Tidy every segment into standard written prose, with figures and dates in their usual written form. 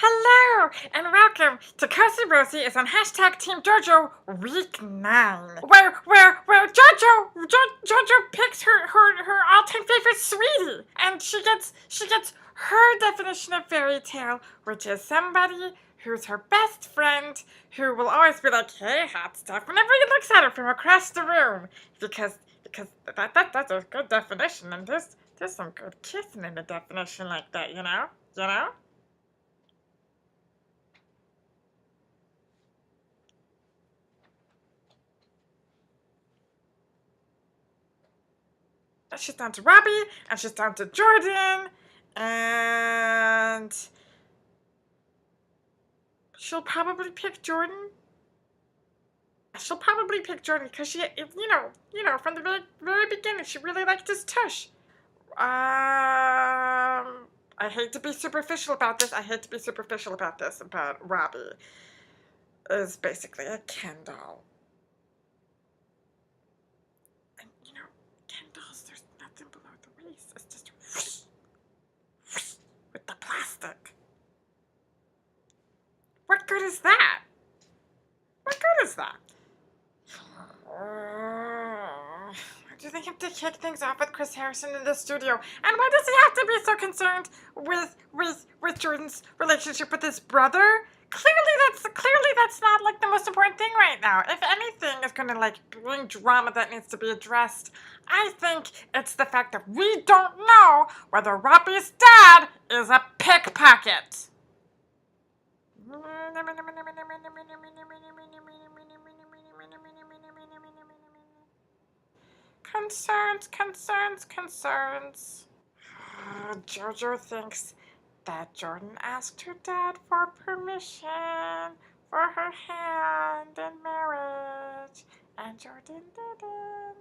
Hello, and welcome to Cozy-Rozy is on hashtag Team JoJo Week 9. Where JoJo picks her all-time favorite sweetie. And she gets her definition of fairy tale, which is somebody who's her best friend, who will always be like, hey, hot stuff, whenever he looks at her from across the room. Because that's a good definition, and there's some good kissing in the definition like that, you know? You know? She's down to Robbie, and she's down to Jordan, and she'll probably pick Jordan. She'll probably pick Jordan because she, from the very beginning, she really liked his tush. I hate to be superficial about this. But Robbie is basically a Ken doll. And, Ken dolls, there's nothing below the waist. It's just whoosh, whoosh, with the plastic. What good is that? What good is that? Do they have to kick things off with Chris Harrison in the studio? And why does he have to be so concerned with Jordan's relationship with his brother? Clearly that's not like the most important thing right now. If anything is gonna bring drama that needs to be addressed, I think it's the fact that we don't know whether Robbie's dad is a pickpocket. Concerns. Jojo thinks that Jordan asked her dad for permission for her hand in marriage, and Jordan didn't.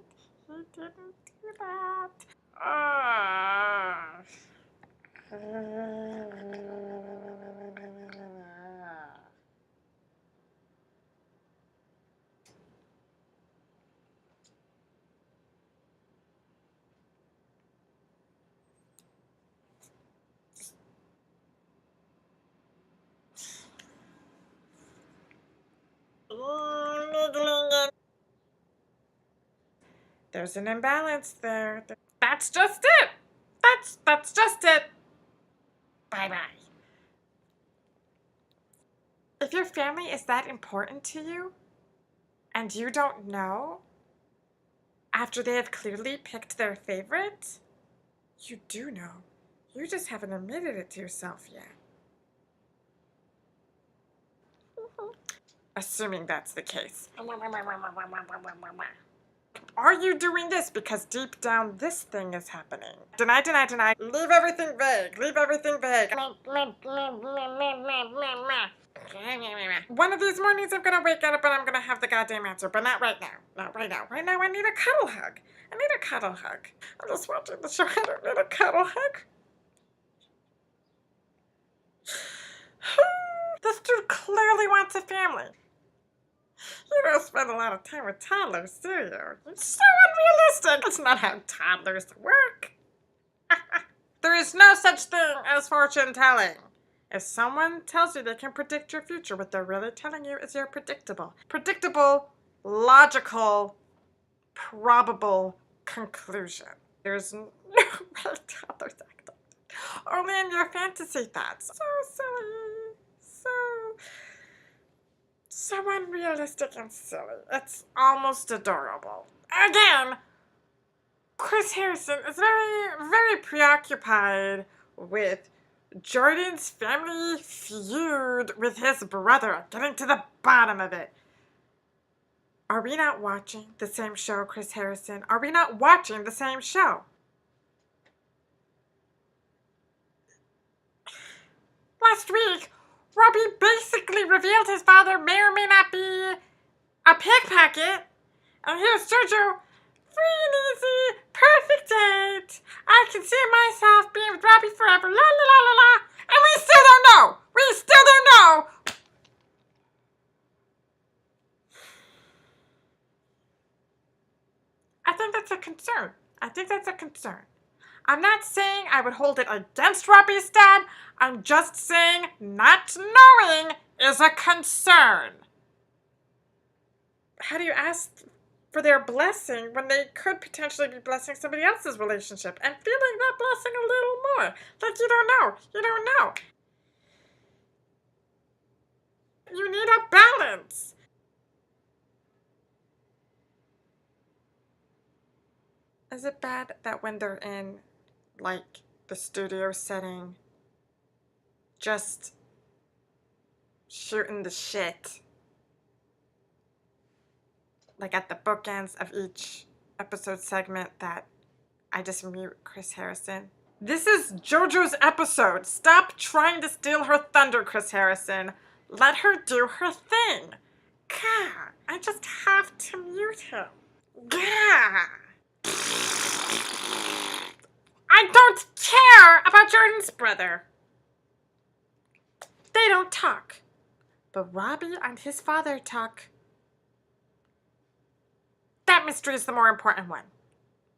He didn't do that. There's an imbalance there. That's just it. That's just it. Bye-bye. If your family is that important to you, and you don't know, after they have clearly picked their favorite, you do know. You just haven't admitted it to yourself yet. Assuming that's the case. Are you doing this because deep down this thing is happening? Deny. Leave everything vague. One of these mornings I'm gonna wake up and I'm gonna have the goddamn answer, but not right now. Right now I need a cuddle hug. I'm just watching the show. I don't need a cuddle hug. This dude clearly wants a family. You don't spend a lot of time with toddlers, do you? It's so unrealistic. That's not how toddlers work. There is no such thing as fortune telling. If someone tells you they can predict your future, what they're really telling you is you're predictable. Predictable, logical, probable conclusion. There's no way toddlers act like that. Only in your fantasy thoughts. So silly. So unrealistic and silly. It's almost adorable. Again, Chris Harrison is very, very preoccupied with Jordan's family feud with his brother, getting to the bottom of it. Are we not watching the same show, Chris Harrison? Are we not watching the same show? Last week, Robbie basically revealed his father may or may not be a pickpocket. And here's JoJo. Free and easy, perfect date. I can see myself being with Robbie forever, la la la la la. And we still don't know. I think that's a concern. I'm not saying I would hold it against Robbie's dad. I'm just saying not knowing is a concern. How do you ask for their blessing when they could potentially be blessing somebody else's relationship and feeling that blessing a little more? Like, you don't know. You don't know. You need a balance. Is it bad that when they're in, like, the studio setting, just shooting the shit, like at the bookends of each episode segment, that I just mute Chris Harrison? This is JoJo's episode. Stop trying to steal her thunder, Chris Harrison. Let her do her thing. God, I just have to mute him. God. I don't care about Jordan's brother. They don't talk. But Robbie and his father talk. That mystery is the more important one.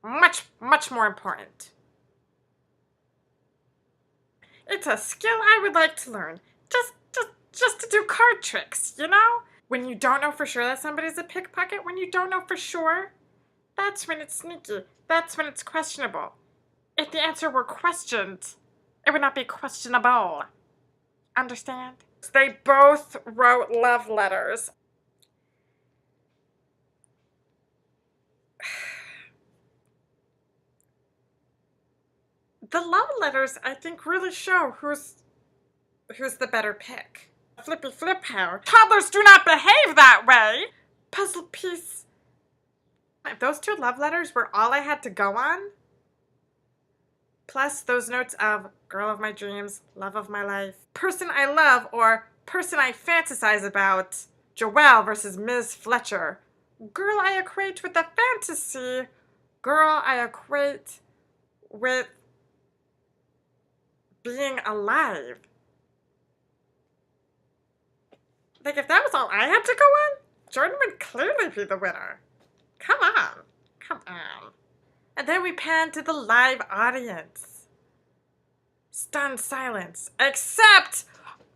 Much, much more important. It's a skill I would like to learn. Just to do card tricks, you know? When you don't know for sure that somebody's a pickpocket, when you don't know for sure, that's when it's sneaky. That's when it's questionable. If the answer were questioned, it would not be questionable. Understand? They both wrote love letters. The love letters, I think, really show who's the better pick. Flippy flip how. Toddlers do not behave that way! Puzzle piece. If those two love letters were all I had to go on, plus those notes of girl of my dreams, love of my life, person I love, or person I fantasize about, Joelle versus Ms. Fletcher, girl I equate with the fantasy, girl I equate with being alive. Like, if that was all I had to go on, Jordan would clearly be the winner. Come on. Come on. And then we pan to the live audience. Stunned silence. Except,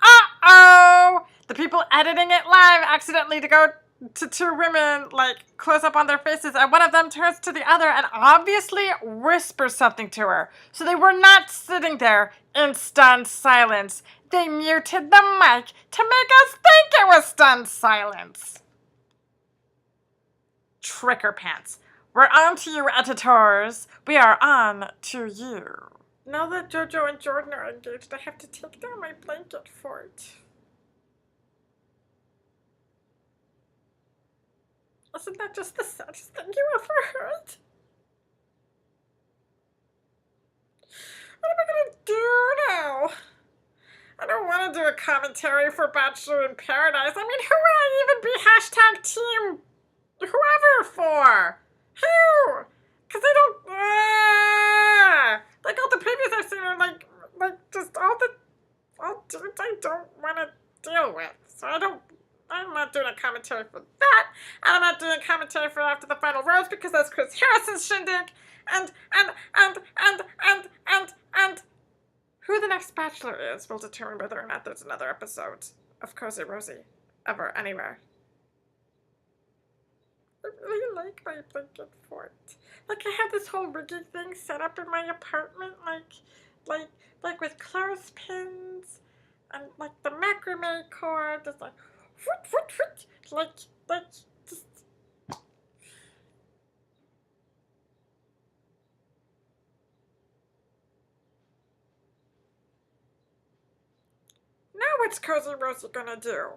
uh-oh! The people editing it live accidentally to go to two women, like, close up on their faces, and one of them turns to the other and obviously whispers something to her. So they were not sitting there in stunned silence. They muted the mic to make us think it was stunned silence. Tricker pants. We're on to you, editors. We are on to you. Now that JoJo and Jordan are engaged, I have to take down my blanket for it. Isn't that just the saddest thing you ever heard? What am I gonna do now? I don't want to do a commentary for Bachelor in Paradise. I mean, who would I even be hashtag team whoever for? Who? Because I don't... like, all the previews I've seen are like just all dudes I don't want to deal with. So I'm not doing a commentary for that. And I'm not doing a commentary for After the Final Rose because that's Chris Harrison's shindig. And who the next Bachelor is will determine whether or not there's another episode of Cozy-Rozy ever, anywhere. I really like my blanket fort. Like, I have this whole rigging thing set up in my apartment, like with clothespins and like the macrame cord, just like, just. Now what's Cozy-Rozy gonna do?